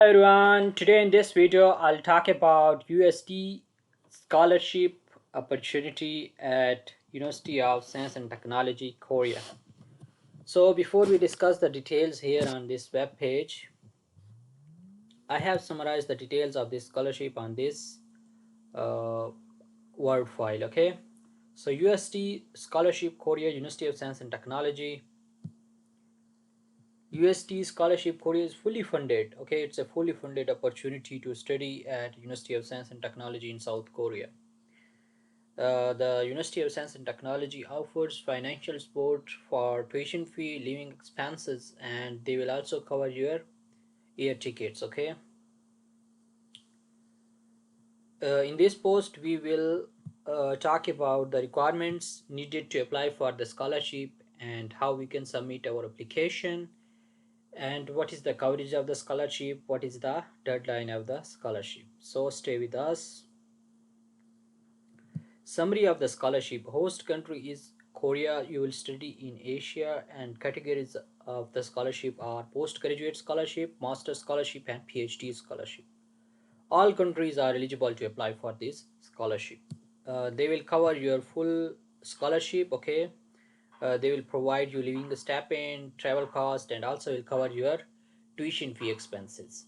Hi everyone, today in this video I'll talk about UST scholarship opportunity at University of Science and Technology, Korea. So before we discuss the details here on this web page, I have summarized the details of this scholarship on this uh, Word file. Okay, so UST Scholarship Korea, University of Science and Technology. UST Scholarship Korea is fully funded. Okay, it's a fully funded opportunity to study at University of Science and Technology in South Korea. The University of Science and Technology offers financial support for tuition fee, living expenses, and they will also cover your air tickets. Okay, in this post we will talk about the requirements needed to apply for the scholarship and how we can submit our application and what is the coverage of the scholarship, what is the deadline of the scholarship. So stay with us. Summary of the scholarship: host country is Korea. You will study in Asia, and categories of the scholarship are postgraduate scholarship, master scholarship, and PhD scholarship. All countries are eligible to apply for this scholarship. They will cover your full scholarship. Okay, they will provide you living stipend, travel cost, and also will cover your tuition fee expenses.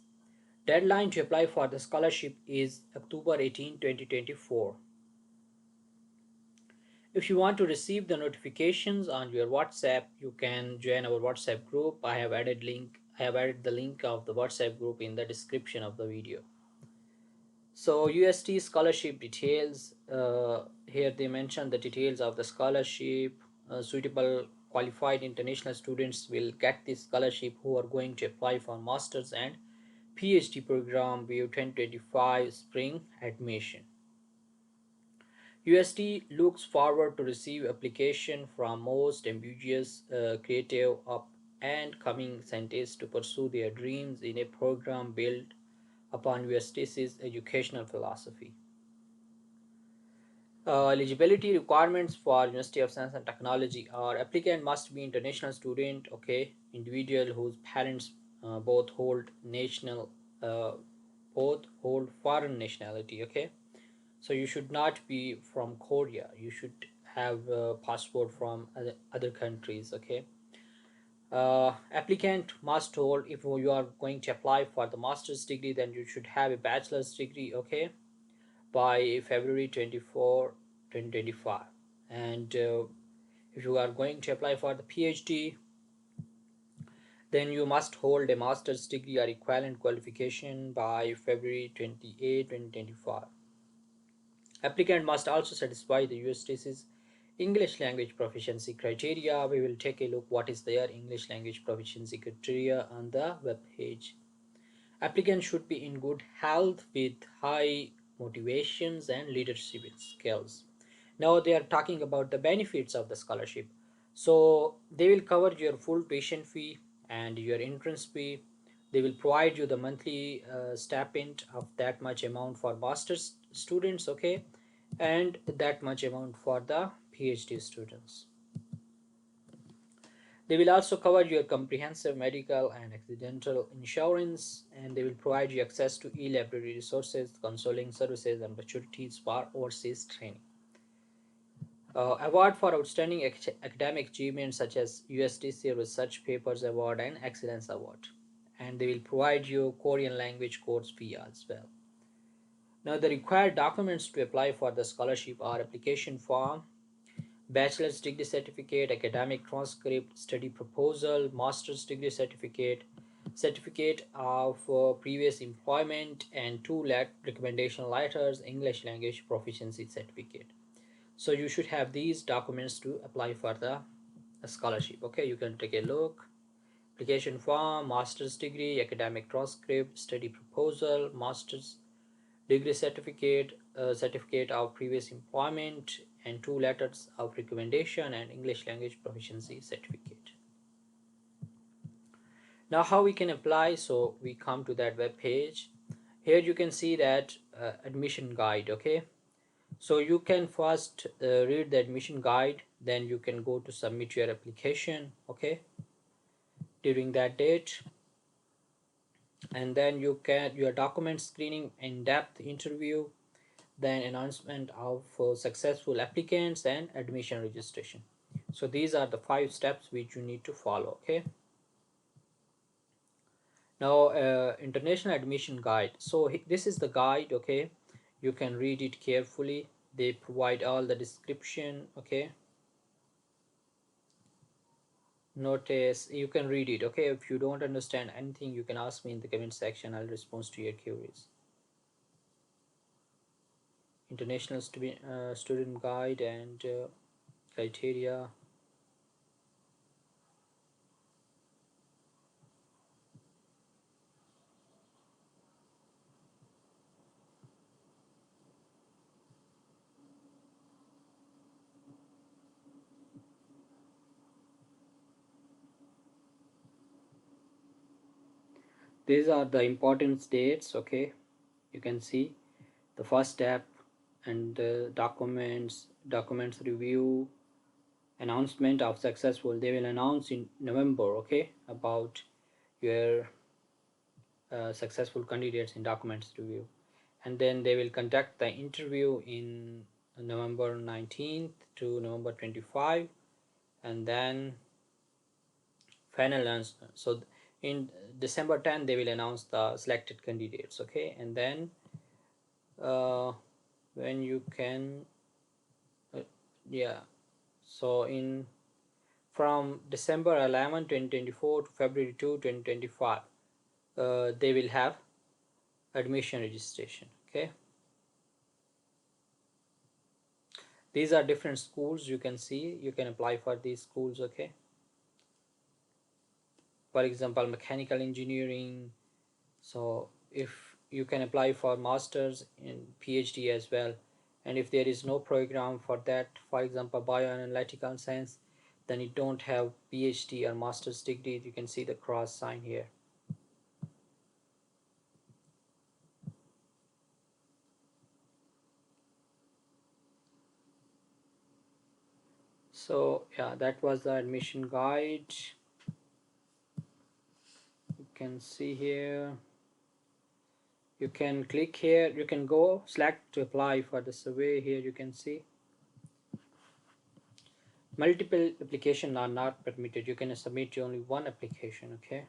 Deadline to apply for the scholarship is October 18, 2024. If you want to receive the notifications on your WhatsApp, you can join our WhatsApp group. I have added the link of the WhatsApp group in the description of the video. So UST scholarship details, here they mention the details of the scholarship. Suitable qualified international students will get this scholarship who are going to apply for masters and PhD program with 2025 spring admission. UST looks forward to receive application from most ambitious, creative, up and coming scientists to pursue their dreams in a program built upon UST's educational philosophy. Eligibility requirements for University of Science and Technology are: applicant must be international student, okay, individual whose parents both hold national, uh, both hold foreign nationality, okay. So you should not be from Korea. You should have a passport from other countries, okay. Applicant must hold, if you are going to apply for the master's degree, then you should have a bachelor's degree, okay, by February 24, 2025. And if you are going to apply for the PhD, then you must hold a master's degree or equivalent qualification by February 28, 2025. Applicant must also satisfy the USTC's English language proficiency criteria. We will take a look what is their English language proficiency criteria on the web page. Applicant should be in good health with high motivations and leadership skills. Now they are talking about the benefits of the scholarship. So they will cover your full tuition fee and your entrance fee. They will provide you the monthly stipend of that much amount for master's students, okay, and that much amount for the PhD students. They will also cover your comprehensive medical and accidental insurance, and they will provide you access to e-library resources, counseling services, and opportunities for overseas training. Award for outstanding academic achievements such as USTC Research Papers Award and Excellence Award. And they will provide you Korean language course fee as well. Now the required documents to apply for the scholarship are application form, bachelor's degree certificate, academic transcript, study proposal, master's degree certificate, certificate of previous employment, and two recommendation letters, English language proficiency certificate. So you should have these documents to apply for the scholarship. Okay, you can take a look. Application form, master's degree, academic transcript, study proposal, master's degree certificate, certificate of previous employment, and two letters of recommendation, and English language proficiency certificate. Now how we can apply? So we come to that web page. Here you can see that admission guide, okay. So you can first read the admission guide, then you can go to submit your application, okay, during that date. and then you can your document screening, in-depth interview, then announcement of successful applicants and admission registration. So these are the 5 steps which you need to follow. Okay. Now, international admission guide. So this is the guide. Okay, you can read it carefully. They provide all the description. Okay, notice, you can read it. Okay, if you don't understand anything, you can ask me in the comment section. I'll respond to your queries. International student guide and criteria. These are the important dates. Okay, you can see the first step, and documents review, announcement of successful. They will announce in November. Okay, about your successful candidates in documents review, and then they will conduct the interview in November 19th to November 25, and then final announcement. So in December 10 they will announce the selected candidates. Okay, and then uh, when you can uh, yeah, so in from December 11 2024 to February 2 2025, they will have admission registration. Okay, these are different schools. You can see, you can apply for these schools. Okay, for example, mechanical engineering. So if you can apply for masters in PhD as well, and if there is no program for that, for example bioanalytical science, then you don't have PhD or master's degree. You can see the cross sign here. So yeah, that was the admission guide. You can see here, you can click here, you can go select to apply for the survey. Here you can see multiple applications are not permitted. You can submit only one application. Okay,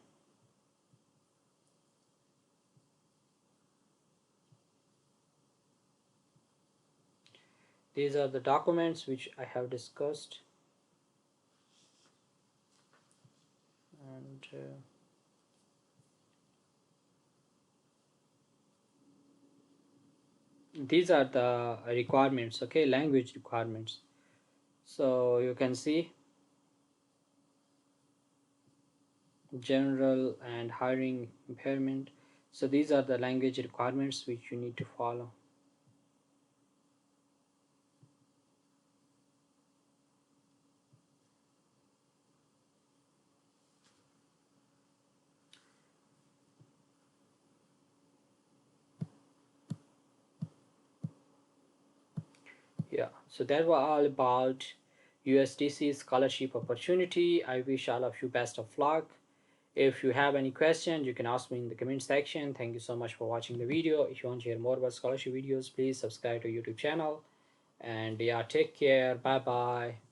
these are the documents which I have discussed, and these are the requirements. Okay, language requirements. So you can see general and hiring impairment. So these are the language requirements which you need to follow. Yeah, so that was all about USDC scholarship opportunity. I wish all of you best of luck. If you have any questions, you can ask me in the comment section. Thank you so much for watching the video. If you want to hear more about scholarship videos, please subscribe to YouTube channel. And yeah, take care. Bye bye.